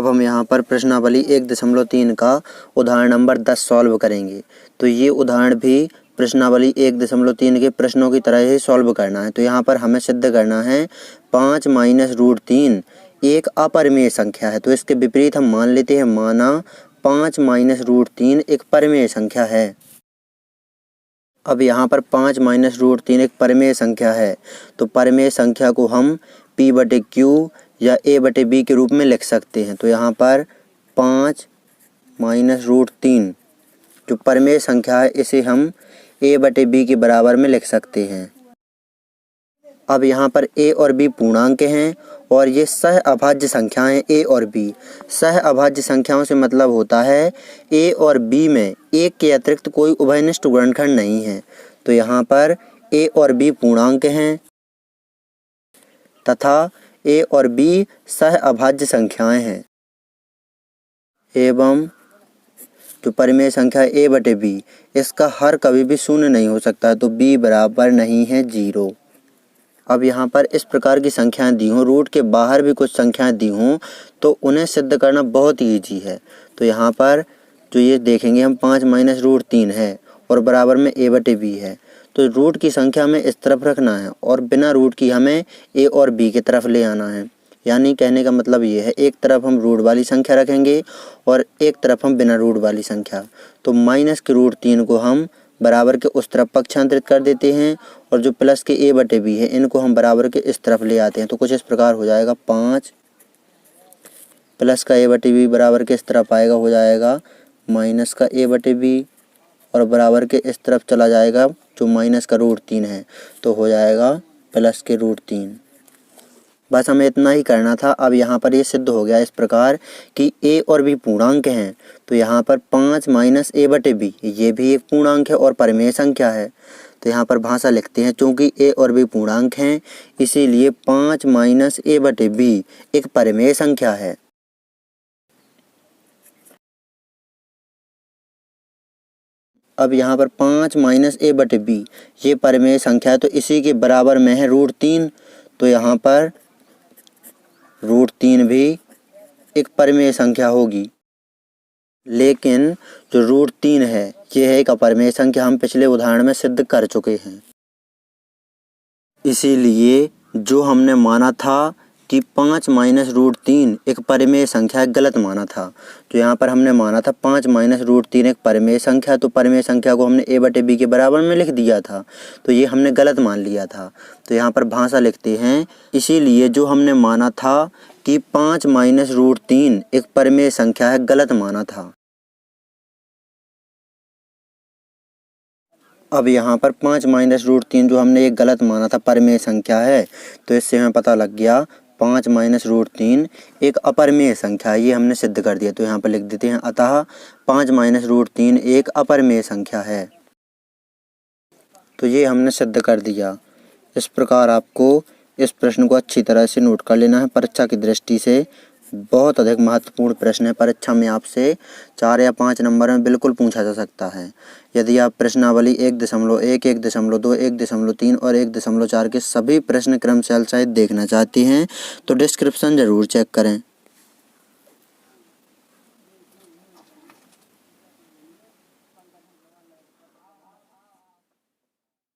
अब हम यहाँ पर प्रश्नावली 1.3 का उदाहरण नंबर 10 सॉल्व करेंगे। तो ये उदाहरण भी प्रश्नावली 1.3 के प्रश्नों की तरह ही सॉल्व करना है। तो यहाँ पर हमें सिद्ध करना है 5 माइनस रूट 3 एक अपरिमेय संख्या है। तो इसके विपरीत हम मान लेते हैं माना 5 माइनस रूट 3 एक परिमेय संख्या है। अब यहाँ पर 5 माइनस रूट 3 एक परिमेय संख्या है। तो परिमेय संख्या को हम p/q या a/b के रूप में लिख सकते हैं। तो यहाँ पर 5 माइनस रूट 3 जो परिमेय संख्या है इसे हम a/b के बराबर में लिख सकते हैं। अब यहाँ पर a और b पूर्णांक हैं और ये सह अभाज्य संख्याएं a और b। सह अभाज्य संख्याओं से मतलब होता है a और b में एक के अतिरिक्त कोई उभयनिष्ठ गुणनखंड नहीं है। तो यहाँ पर a और b पूर्णांक हैं तथा a और b सह अभाज्य संख्याएं हैं एवं जो परिमेय संख्या a/b इसका हर कभी भी शून्य नहीं हो सकता। तो b बराबर नहीं है 0। अब यहाँ पर इस प्रकार की संख्याएं दी हों, रूट के बाहर भी कुछ संख्याएं दी हों तो उन्हें सिद्ध करना बहुत ही ईजी है। तो यहाँ पर जो ये देखेंगे हम 5 माइनस रूट 3 है और बराबर में a/b है। तो रूट की संख्या हमें इस तरफ रखना है और बिना रूट की हमें a और b की तरफ ले आना है। यानी कहने का मतलब ये है एक तरफ हम रूट वाली संख्या रखेंगे और एक तरफ हम बिना रूट वाली संख्या। तो माइनस के रूट 3 को हम बराबर के उस तरफ पक्षांतरित कर देते हैं और जो प्लस के a/b है इनको हम बराबर के इस तरफ ले आते हैं। तो कुछ इस प्रकार हो जाएगा 5 प्लस का a/b बराबर के इस तरफ आएगा, हो जाएगा माइनस का a/b और बराबर के इस तरफ चला जाएगा जो माइनस का रूट 3 है तो हो जाएगा प्लस के रूट 3। बस हमें इतना ही करना था। अब यहाँ पर ये सिद्ध हो गया इस प्रकार कि a और b पूर्णांक हैं। तो यहाँ पर 5 माइनस a/b ये भी एक पूर्णांक है और परिमेय संख्या है। तो यहाँ पर भाषा लिखते हैं चूँकि a और b पूर्णांक हैं इसीलिए 5 माइनस a/b एक परिमेय संख्या है। अब यहाँ पर 5 माइनस a/b ये परिमेय संख्या है तो इसी के बराबर में है रूट 3। तो यहाँ पर रूट 3 भी एक परिमेय संख्या होगी, लेकिन जो रूट 3 है ये है एक अपरिमेय संख्या, हम पिछले उदाहरण में सिद्ध कर चुके हैं। इसीलिए जो हमने माना था कि 5 माइनस रूट 3 एक परिमेय संख्या गलत माना था। तो यहाँ पर हमने माना था 5 माइनस रूट 3 एक परिमेय संख्या, तो परिमेय संख्या को हमने a/b के बराबर में लिख दिया था। तो ये हमने गलत मान लिया था। तो यहाँ पर भाषा लिखते हैं इसीलिए जो हमने माना था कि 5 माइनस रूट 3 एक परिमेय संख्या है गलत माना था। अब यहाँ पर 5 माइनस रूट 3 जो हमने एक गलत माना था परिमेय संख्या है। तो इससे हमें पता लग गया 5 माइनस रूट 3 एक अपरिमेय संख्या है, ये हमने सिद्ध कर दिया। तो यहाँ पर लिख देते हैं अतः 5 माइनस रूट 3 एक अपरिमेय संख्या है। तो ये हमने सिद्ध कर दिया। इस प्रकार आपको इस प्रश्न को अच्छी तरह से नोट कर लेना है। परीक्षा की दृष्टि से बहुत अधिक महत्वपूर्ण प्रश्न है। परीक्षा में आपसे 4 या 5 नंबर में बिल्कुल पूछा जा सकता है। यदि आप प्रश्नावली 1.1, 1.2, 1.3 और 1.4 के सभी प्रश्न क्रम से सहित देखना चाहते हैं तो डिस्क्रिप्शन ज़रूर चेक करें।